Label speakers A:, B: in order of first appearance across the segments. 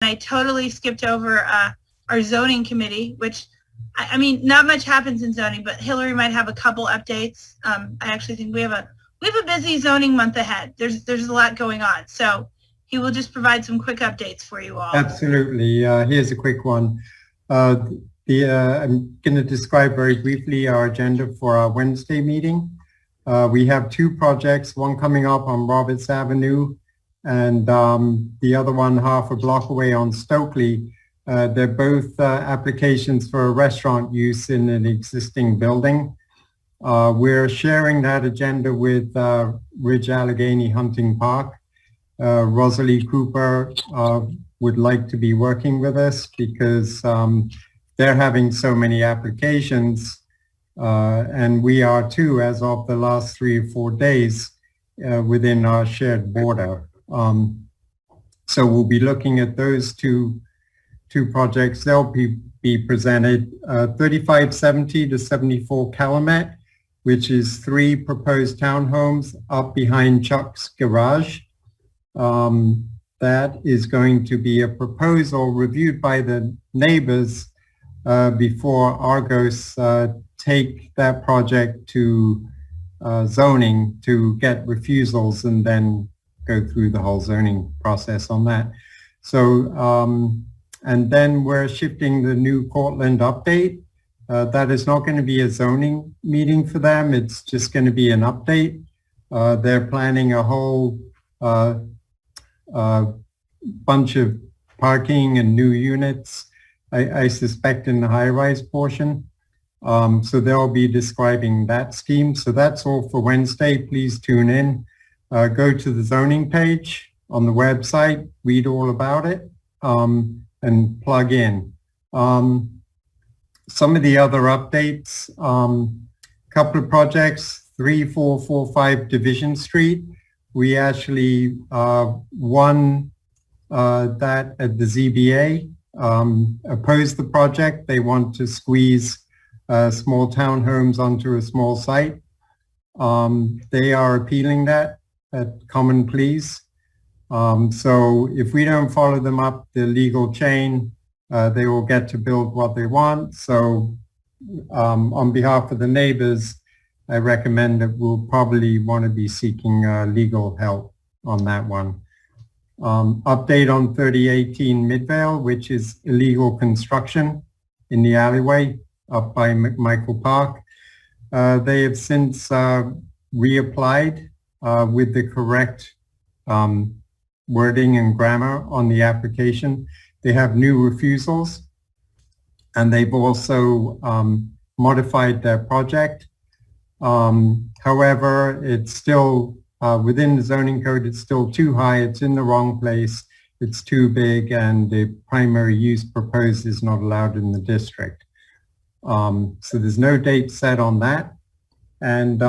A: I totally skipped over our zoning committee, which, I mean, not much happens in zoning, but Hillary might have a couple updates. I actually think we have a busy zoning month ahead. There's a lot going on. So he will just provide some quick updates for you all.
B: Absolutely. Here's a quick one. I'm going to describe very briefly our agenda for our Wednesday meeting. We have two projects, one coming up on Roberts Avenue and the other one half a block away on Stokely. They're both applications for restaurant use in an existing building. We're sharing that agenda with Ridge Allegheny Hunting Park. Rosalie Cooper would like to be working with us because they're having so many applications, and we are too as of the last 3 or 4 days within our shared border. So we'll be looking at those two projects. They'll be presented 3570 to 74 Calumet, which is 3 proposed townhomes up behind Chuck's garage. That is going to be a proposal reviewed by the neighbors before Argos take that project to zoning to get refusals and then go through the whole zoning process on that. So, and then we're shifting the new Cortland update. That is not going to be a zoning meeting for them. It's just going to be an update. They're planning a whole bunch of parking and new units, I suspect in the high-rise portion. So they'll be describing that scheme. So that's all for Wednesday. Please tune in. Go to the zoning page on the website, read all about it, and plug in. Some of the other updates, couple of projects, 3445 Division Street. We actually won that at the ZBA, opposed the project. They want to squeeze small townhomes onto a small site. They are appealing that at Common Pleas. So if we don't follow them up the legal chain, they will get to build what they want. So on behalf of the neighbors, I recommend that we'll probably want to be seeking legal help on that one. Update on 3018 Midvale, which is illegal construction in the alleyway up by McMichael Park. They have since reapplied with the correct wording and grammar on the application. They have new refusals, and they've also modified their project. However, it's still within the zoning code, it's still too high, it's in the wrong place, it's too big, and the primary use proposed is not allowed in the district. So there's no date set on that. And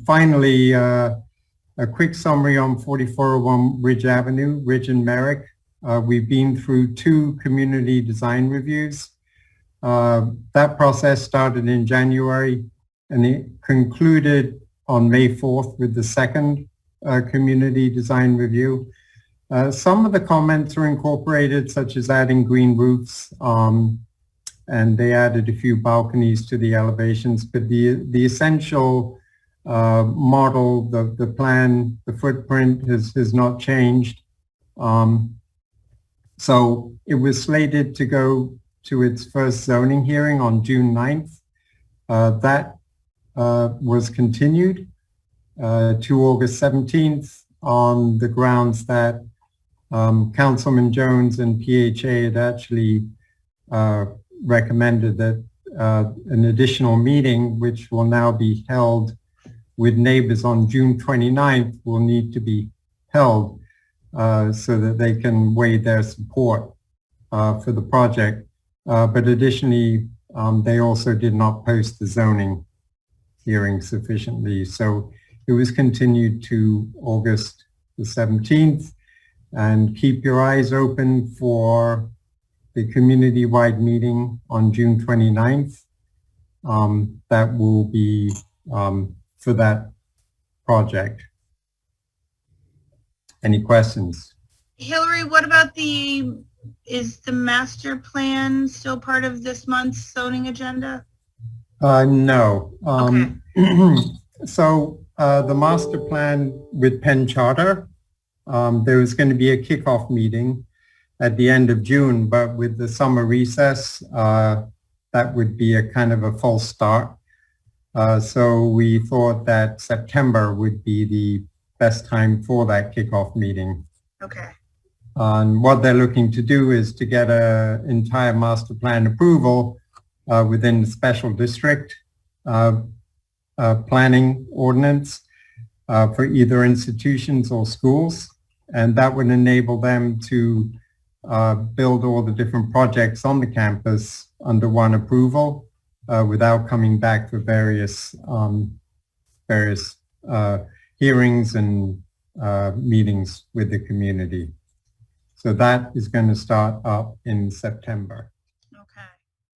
B: finally, a quick summary on 4401 Ridge Avenue, Ridge and Merrick. We've been through 2 community design reviews. That process started in January and it concluded on May 4th with the second community design review. Some of the comments are incorporated, such as adding green roofs, and they added a few balconies to the elevations, but the essential model, the plan, the footprint has not changed. So it was slated to go to its first zoning hearing on June 9th. That was continued to August 17th on the grounds that Councilman Jones and PHA had actually recommended that an additional meeting, which will now be held with neighbors on June 29th, will need to be held so that they can weigh their support for the project. But additionally, they also did not post the zoning hearing sufficiently. So it was continued to August the 17th. And keep your eyes open for the community-wide meeting on June 29th. That will be for that project. Any questions?
A: Hillary, what about is the master plan still part of this month's zoning agenda?
B: No.
A: Okay.
B: So the master plan with Penn Charter, there was going to be a kickoff meeting at the end of June, but with the summer recess, that would be a kind of a false start. So we thought that September would be the best time for that kickoff meeting.
A: Okay.
B: And what they're looking to do is to get an entire master plan approval within the special district planning ordinance for either institutions or schools. And that would enable them to build all the different projects on the campus under one approval without coming back for various hearings and meetings with the community. So that is going to start up in September.